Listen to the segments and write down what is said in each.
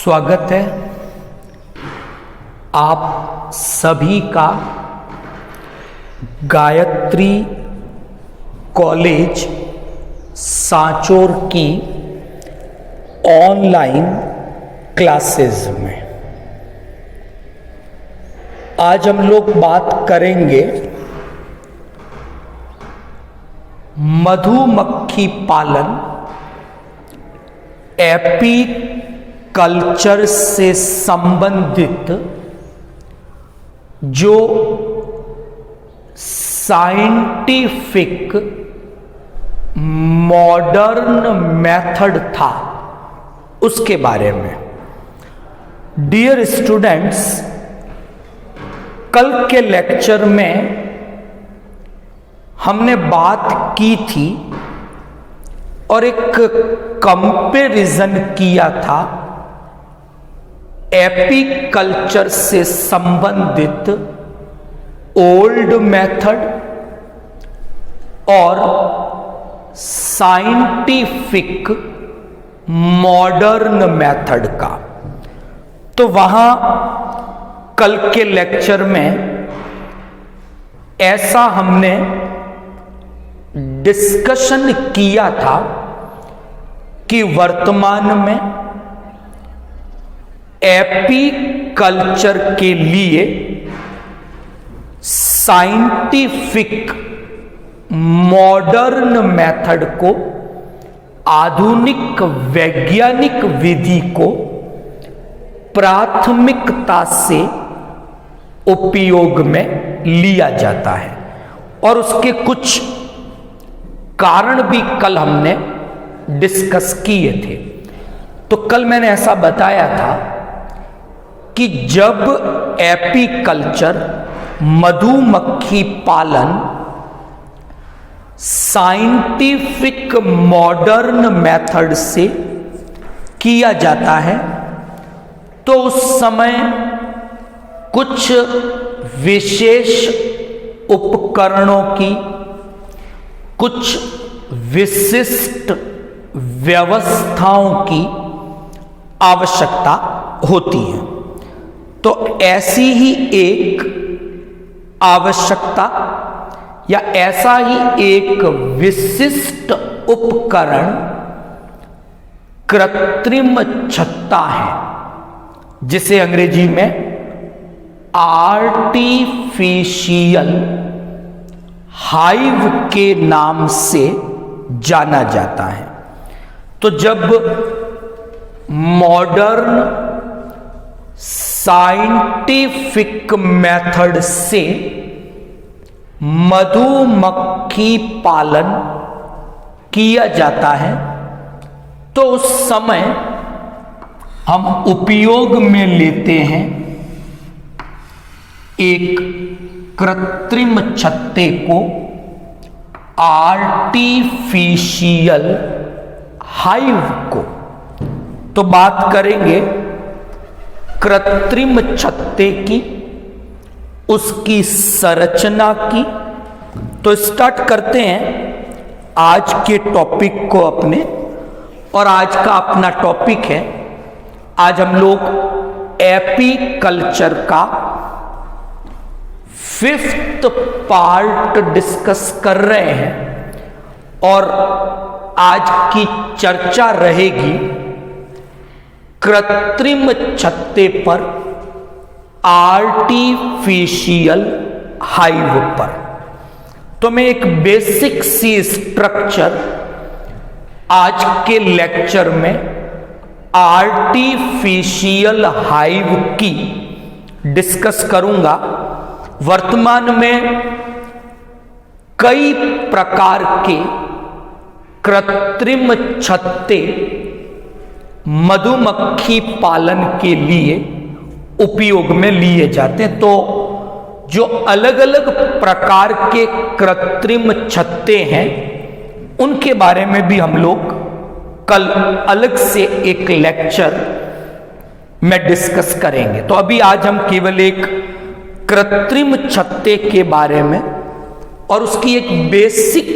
स्वागत है आप सभी का गायत्री कॉलेज सांचौर की ऑनलाइन क्लासेस में। आज हम लोग बात करेंगे मधुमक्खी पालन एपी कल्चर से संबंधित जो साइंटिफिक मॉडर्न मेथड था उसके बारे में। डियर स्टूडेंट्स, कल के लेक्चर में हमने बात की थी और एक कंपैरिजन किया था एपी कल्चर से संबंधित ओल्ड मेथड और साइंटिफिक मॉडर्न मेथड का। तो वहां कल के लेक्चर में ऐसा हमने डिस्कशन किया था कि वर्तमान में एपी कल्चर के लिए साइंटिफिक मॉडर्न मेथड को, आधुनिक वैज्ञानिक विधि को प्राथमिकता से उपयोग में लिया जाता है और उसके कुछ कारण भी कल हमने डिस्कस किए थे। तो कल मैंने ऐसा बताया था कि जब एपी कल्चर मधुमक्खी पालन साइंटिफिक मॉडर्न मेथड से किया जाता है तो उस समय कुछ विशेष उपकरणों की, कुछ विशिष्ट व्यवस्थाओं की आवश्यकता होती है। तो ऐसी ही एक आवश्यकता या ऐसा ही एक विशिष्ट उपकरण कृत्रिम छत्ता है, जिसे अंग्रेजी में आर्टिफिशियल हाइव के नाम से जाना जाता है। तो जब मॉडर्न साइंटिफिक मेथड से मधुमक्खी पालन किया जाता है तो उस समय हम उपयोग में लेते हैं एक कृत्रिम छत्ते को, आर्टिफिशियल हाइव को। तो बात करेंगे कृत्रिम छत्ते की, उसकी संरचना की। तो स्टार्ट करते हैं आज के टॉपिक को अपने, और आज का अपना टॉपिक है, आज हम लोग एपी कल्चर का 5th पार्ट डिस्कस कर रहे हैं और आज की चर्चा रहेगी कृत्रिम छत्ते पर, आर्टिफिशियल हाइव पर। तो मैं एक बेसिक सी स्ट्रक्चर आज के लेक्चर में आर्टिफिशियल हाइव की डिस्कस करूंगा। वर्तमान में कई प्रकार के कृत्रिम छत्ते मधुमक्खी पालन के लिए उपयोग में लिए जाते हैं। तो जो अलग अलग प्रकार के कृत्रिम छत्ते हैं उनके बारे में भी हम लोग कल अलग से एक लेक्चर में डिस्कस करेंगे। तो अभी आज हम केवल एक कृत्रिम छत्ते के बारे में और उसकी एक बेसिक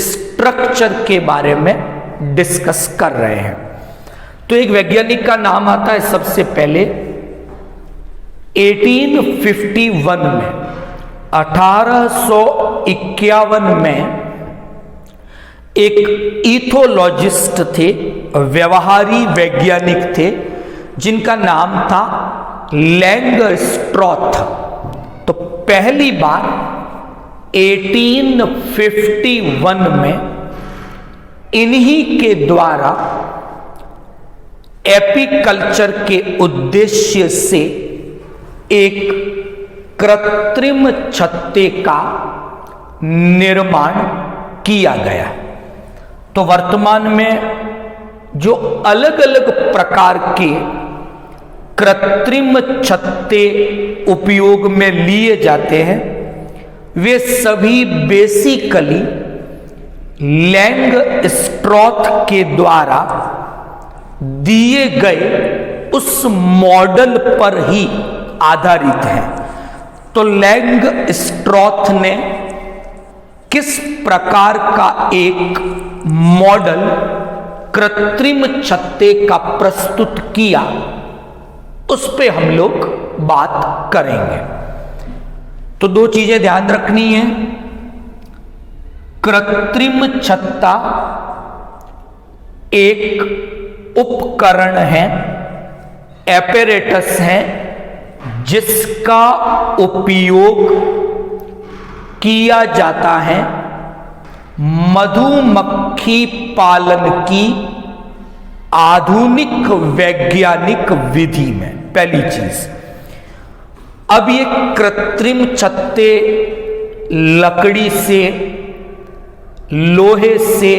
स्ट्रक्चर के बारे में डिस्कस कर रहे हैं। तो एक वैज्ञानिक का नाम आता है सबसे पहले 1851 में, 1851 में एक इथोलॉजिस्ट थे, व्यवहारी वैज्ञानिक थे, जिनका नाम था लैंगस्ट्रॉथ। तो पहली बार 1851 में इन्हीं के द्वारा एपीकल्चर के उद्देश्य से एक कृत्रिम छत्ते का निर्माण किया गया। तो वर्तमान में जो अलग अलग प्रकार के कृत्रिम छत्ते उपयोग में लिए जाते हैं, वे सभी बेसिकली लैंगस्ट्रॉथ के द्वारा दिए गए उस मॉडल पर ही आधारित है। तो लैंगस्ट्रॉथ ने किस प्रकार का एक मॉडल कृत्रिम छत्ते का प्रस्तुत किया, उस पे हम लोग बात करेंगे। तो दो चीजें ध्यान रखनी है। कृत्रिम छत्ता एक उपकरण है, एपेरेटस है, जिसका उपयोग किया जाता है मधुमक्खी पालन की आधुनिक वैज्ञानिक विधि में। पहली चीज, अब ये कृत्रिम छत्ते लकड़ी से, लोहे से,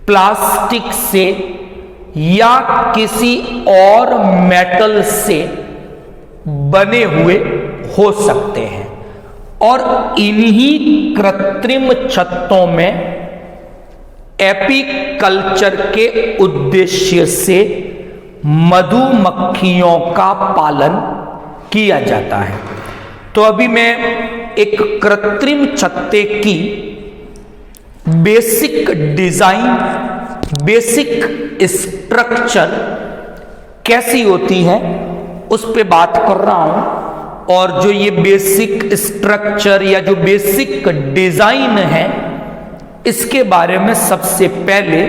प्लास्टिक से या किसी और मेटल से बने हुए हो सकते हैं, और इन्हीं कृत्रिम छत्तों में एपीकल्चर के उद्देश्य से मधुमक्खियों का पालन किया जाता है। तो अभी मैं एक कृत्रिम छत्ते की बेसिक डिजाइन, बेसिक स्ट्रक्चर कैसी होती है उस पे बात कर रहा हूं। और जो ये बेसिक स्ट्रक्चर या जो बेसिक डिजाइन है, इसके बारे में सबसे पहले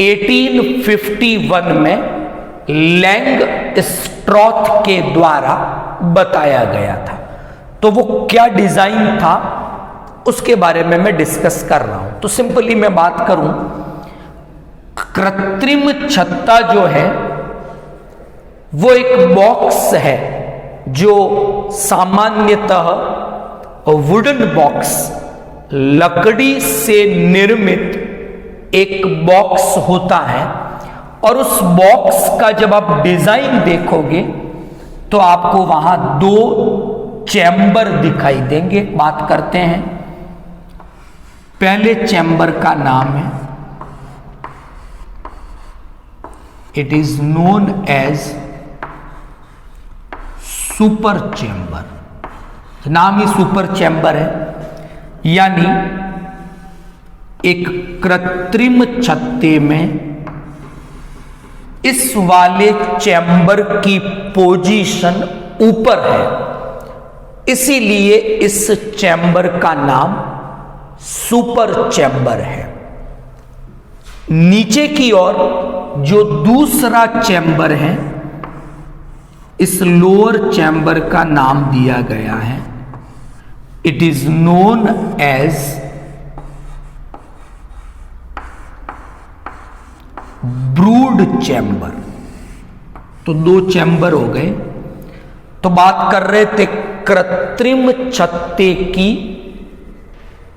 1851 में लैंगस्ट्रॉथ के द्वारा बताया गया था। तो वो क्या डिजाइन था उसके बारे में मैं डिस्कस कर रहा हूं। तो सिंपली मैं बात करूं, कृत्रिम छत्ता जो है वो एक बॉक्स है जो सामान्यतः वुडन बॉक्स, लकड़ी से निर्मित एक बॉक्स होता है। और उस बॉक्स का जब आप डिजाइन देखोगे तो आपको वहां दो चैम्बर दिखाई देंगे। बात करते हैं, पहले चैम्बर का नाम है, it is known as super chamber. नाम ही सुपर चैम्बर है, यानी एक कृत्रिम छत्ते में इस वाले चैम्बर की पोजीशन ऊपर है, इसीलिए इस चैम्बर का नाम सुपर चैम्बर है। नीचे की ओर जो दूसरा चैम्बर है, इस लोअर चैम्बर का नाम दिया गया है, it is known as brood chamber. तो दो चैम्बर हो गए। तो बात कर रहे थे कृत्रिम छत्ते की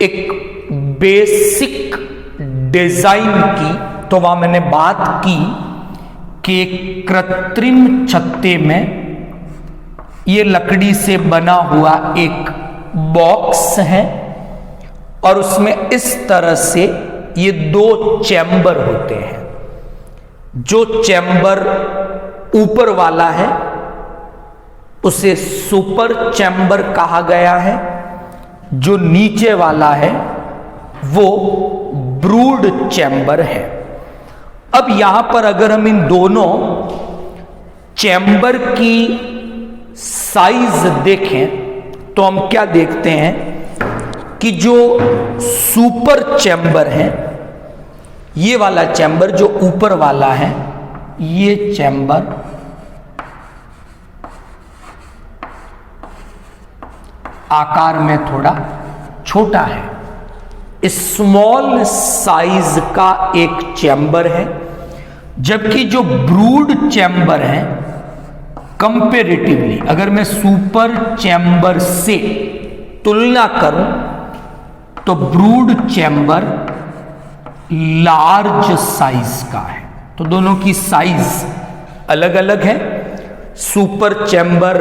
एक बेसिक डिजाइन की। तो वहां मैंने बात की कि कृत्रिम छत्ते में ये लकड़ी से बना हुआ एक बॉक्स है और उसमें इस तरह से ये दो चैम्बर होते हैं। जो चैम्बर ऊपर वाला है उसे सुपर चैम्बर कहा गया है, जो नीचे वाला है वो ब्रूड चैम्बर है। अब यहां पर अगर हम इन दोनों चैम्बर की साइज देखें तो हम क्या देखते हैं कि जो सुपर चैम्बर है, ये वाला चैम्बर जो ऊपर वाला है, ये चैम्बर आकार में थोड़ा छोटा है, स्मॉल साइज का एक चैम्बर है, जबकि जो ब्रूड चैम्बर है कंपेरेटिवली अगर मैं सुपर चैम्बर से तुलना करूं तो ब्रूड चैम्बर लार्ज साइज का है। तो दोनों की साइज अलग अलग है। सुपर चैम्बर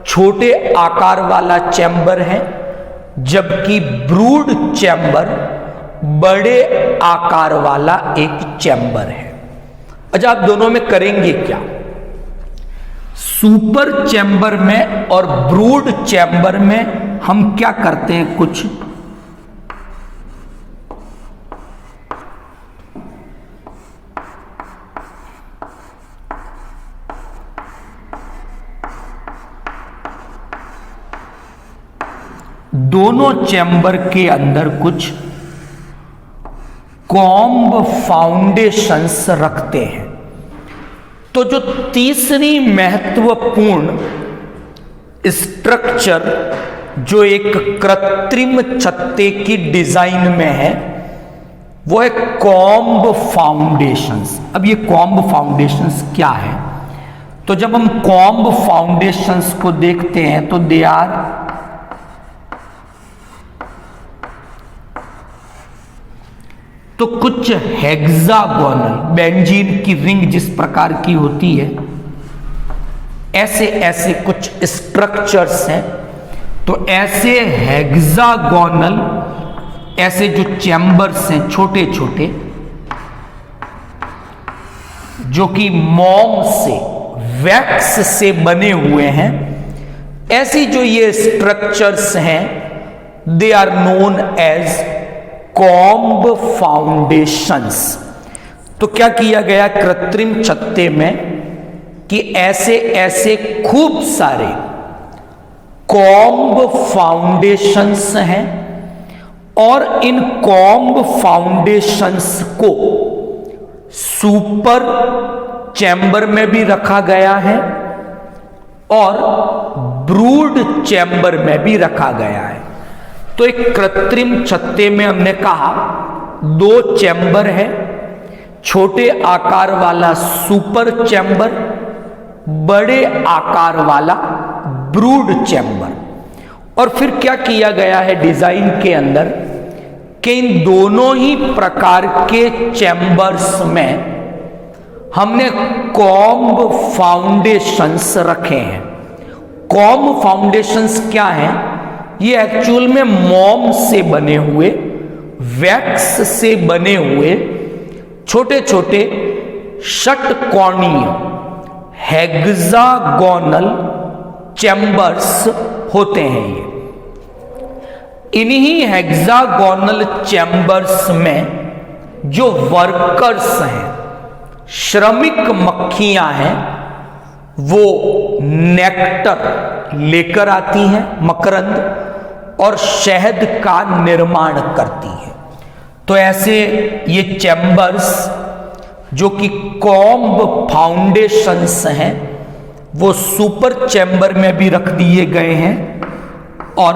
छोटे आकार वाला चैम्बर है, जबकि ब्रूड चैम्बर बड़े आकार वाला एक चैम्बर है। अच्छा, आप दोनों में करेंगे क्या? सुपर चैम्बर में और ब्रूड चैम्बर में हम क्या करते हैं, कुछ दोनों चैम्बर के अंदर कुछ कॉम्ब फाउंडेशंस रखते हैं। तो जो तीसरी महत्वपूर्ण स्ट्रक्चर जो एक कृत्रिम छत्ते की डिजाइन में है, वो है कॉम्ब फाउंडेशंस। अब ये कॉम्ब फाउंडेशंस क्या है? तो जब हम कॉम्ब फाउंडेशंस को देखते हैं तो दे आर तो कुछ हेक्सागोनल, बेंजीन की रिंग जिस प्रकार की होती है, ऐसे ऐसे कुछ स्ट्रक्चर्स हैं। तो ऐसे हेक्सागोनल ऐसे जो चैम्बर्स हैं छोटे छोटे, जो कि मोम से, वैक्स से बने हुए हैं, ऐसी जो ये स्ट्रक्चर्स हैं, they are known as comb foundations. तो क्या किया गया कृत्रिम छत्ते में कि ऐसे ऐसे खूब सारे कॉम्ब फाउंडेशंस हैं, और इन कॉम्ब फाउंडेशंस को सुपर चैम्बर में भी रखा गया है और ब्रूड चैम्बर में भी रखा गया है। तो एक कृत्रिम छत्ते में हमने कहा दो चैम्बर है, छोटे आकार वाला सुपर चैम्बर, बड़े आकार वाला ब्रूड चैम्बर। और फिर क्या किया गया है डिजाइन के अंदर कि इन दोनों ही प्रकार के चैम्बर्स में हमने कॉम्ब फाउंडेशंस रखे हैं। कॉम्ब फाउंडेशंस क्या हैं? ये एक्चुअल में मोम से बने हुए, वैक्स से बने हुए छोटे छोटे षटकोणीय हेक्सागोनल चैम्बर्स होते हैं। ये इन्हीं हेक्सागोनल चैम्बर्स में जो वर्कर्स हैं, श्रमिक मक्खियां हैं, वो नेक्टर लेकर आती हैं, मकरंद, और शहद का निर्माण करती है। तो ऐसे ये चैम्बर्स जो कि कॉम्ब फाउंडेशंस हैं, वो सुपर चैम्बर में भी रख दिए गए हैं और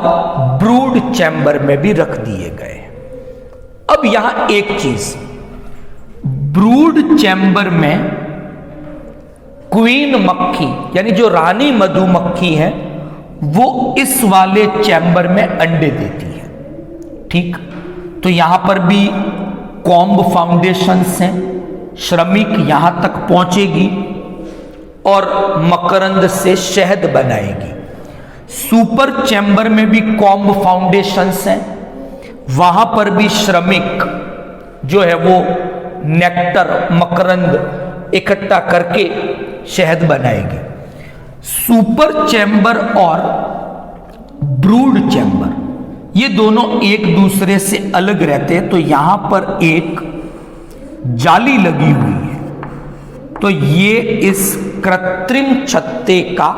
ब्रूड चैम्बर में भी रख दिए गए हैं। अब यहां एक चीज, ब्रूड चैम्बर में क्वीन मक्खी यानी जो रानी मधुमक्खी है, वो इस वाले चैम्बर में अंडे देती है। ठीक, तो यहां पर भी कॉम्ब फाउंडेशंस हैं, श्रमिक यहां तक पहुंचेगी और मकरंद से शहद बनाएगी। सुपर चैम्बर में भी कॉम्ब फाउंडेशंस हैं, वहां पर भी श्रमिक जो है वो नेक्टर, मकरंद इकट्ठा करके शहद बनाएगी। सुपर चैम्बर और ब्रूड चैम्बर ये दोनों एक दूसरे से अलग रहते हैं। तो यहां पर एक जाली लगी हुई है। तो ये इस कृत्रिम छत्ते का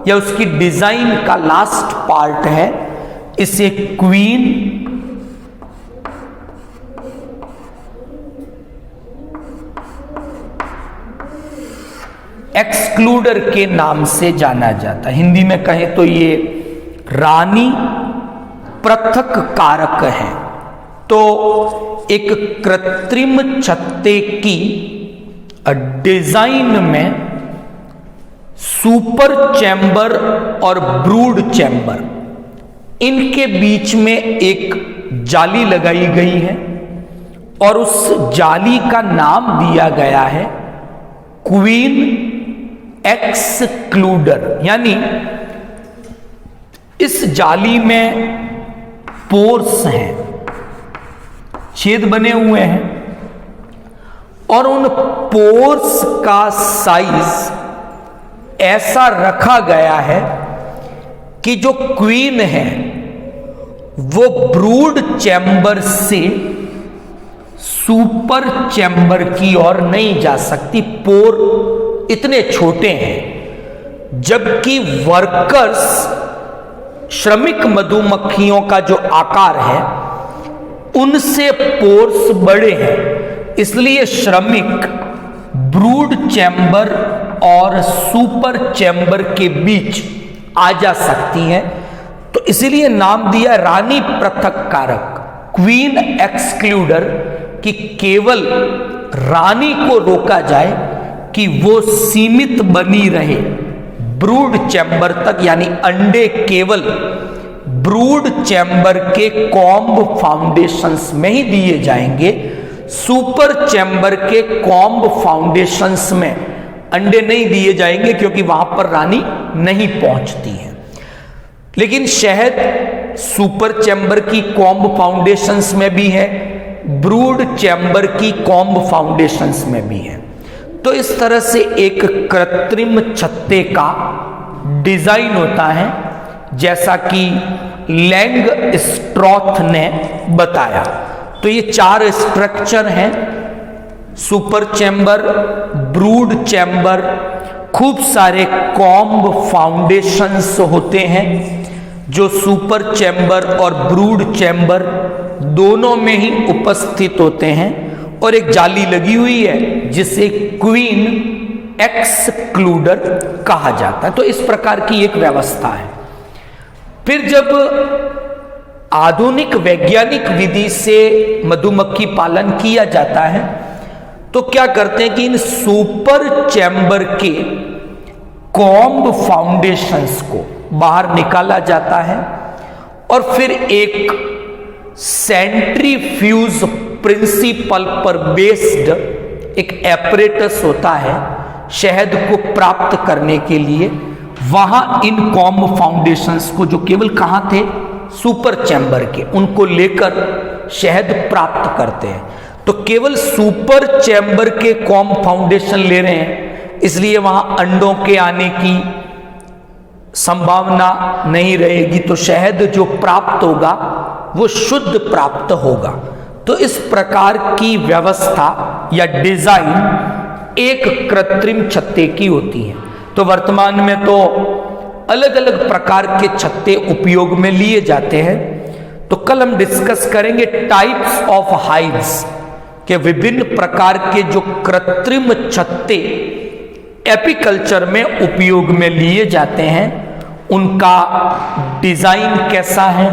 या उसकी डिजाइन का लास्ट पार्ट है। इसे क्वीन एक्सक्लूडर के नाम से जाना जाता है। हिंदी में कहें तो ये रानी पृथक कारक है। तो एक कृत्रिम छत्ते की डिजाइन में सुपर चैम्बर और ब्रूड चैम्बर, इनके बीच में एक जाली लगाई गई है और उस जाली का नाम दिया गया है क्वीन एक्सक्लूडर। यानी इस जाली में पोर्स हैं, छेद बने हुए हैं और उन पोर्स का साइज ऐसा रखा गया है कि जो क्वीन है वो ब्रूड चैम्बर से सुपर चैम्बर की ओर नहीं जा सकती। पोर इतने छोटे हैं, जबकि वर्कर्स श्रमिक मधुमक्खियों का जो आकार है उनसे पोर्स बड़े हैं, इसलिए श्रमिक ब्रूड चैम्बर और सुपर चैम्बर के बीच आ जा सकती हैं। तो इसीलिए नाम दिया रानी पृथक कारक, क्वीन एक्सक्लूडर, कि केवल रानी को रोका जाए कि वो सीमित बनी रहे ब्रूड चैम्बर तक, यानी अंडे केवल ब्रूड चैम्बर के कॉम्ब फाउंडेशंस में ही दिए जाएंगे। सुपर चैम्बर के कॉम्ब फाउंडेशंस में अंडे नहीं दिए जाएंगे क्योंकि वहां पर रानी नहीं पहुंचती है। लेकिन शहद सुपर चैम्बर की कॉम्ब फाउंडेशंस में भी है, ब्रूड चैम्बर की कॉम्ब फाउंडेशंस में भी है। तो इस तरह से एक कृत्रिम छत्ते का डिजाइन होता है, जैसा कि लैंग स्ट्रॉथ ने बताया। तो ये 4 स्ट्रक्चर हैं, सुपर चैम्बर, ब्रूड चैम्बर, खूब सारे कॉम्ब फाउंडेशंस होते हैं जो सुपर चैम्बर और ब्रूड चैम्बर दोनों में ही उपस्थित होते हैं, और एक जाली लगी हुई है जिसे क्वीन एक्सक्लूडर कहा जाता है। तो इस प्रकार की एक व्यवस्था है। फिर जब आधुनिक वैज्ञानिक विधि से मधुमक्खी पालन किया जाता है तो क्या करते हैं कि इन सुपर चैम्बर के कॉम्ब फाउंडेशंस को बाहर निकाला जाता है और फिर एक सेंट्रीफ्यूज प्रिंसिपल पर बेस्ड एक एपरेटस होता है शहद को प्राप्त करने के लिए। वहां इन कॉम्ब फाउंडेशंस को, जो केवल कहां थे, सुपर चैम्बर के, उनको लेकर शहद प्राप्त करते हैं। तो केवल सुपर चैम्बर के कॉम्ब फाउंडेशन ले रहे हैं, इसलिए वहां अंडों के आने की संभावना नहीं रहेगी, तो शहद जो प्राप्त होगा वो शुद्ध प्राप्त होगा। तो इस प्रकार की व्यवस्था या डिजाइन एक कृत्रिम छत्ते की होती है। तो वर्तमान में तो अलग अलग प्रकार के छत्ते उपयोग में लिए जाते हैं। तो कल हम डिस्कस करेंगे टाइप्स ऑफ हाइव्स के विभिन्न प्रकार के जो कृत्रिम छत्ते एपीकल्चर में उपयोग में लिए जाते हैं, उनका डिजाइन कैसा है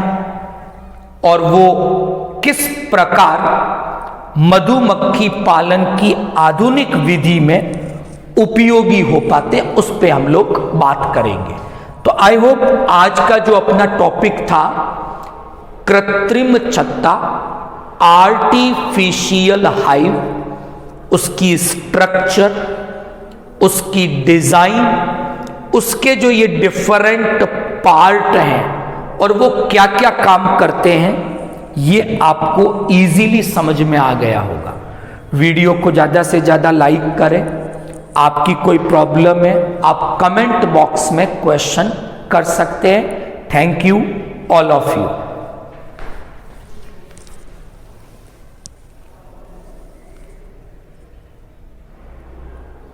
और वो किस प्रकार मधुमक्खी पालन की आधुनिक विधि में उपयोगी हो पाते, उस पे हम लोग बात करेंगे। तो आई होप आज का जो अपना टॉपिक था कृत्रिम छत्ता, आर्टिफिशियल हाइव, उसकी स्ट्रक्चर, उसकी डिजाइन, उसके जो ये डिफरेंट पार्ट हैं और वो क्या क्या काम करते हैं, ये आपको इजीली समझ में आ गया होगा। वीडियो को ज़्यादा से ज़्यादा लाइक करें। आपकी कोई प्रॉब्लम है आप कमेंट बॉक्स में क्वेश्चन कर सकते हैं। Thank you all of you.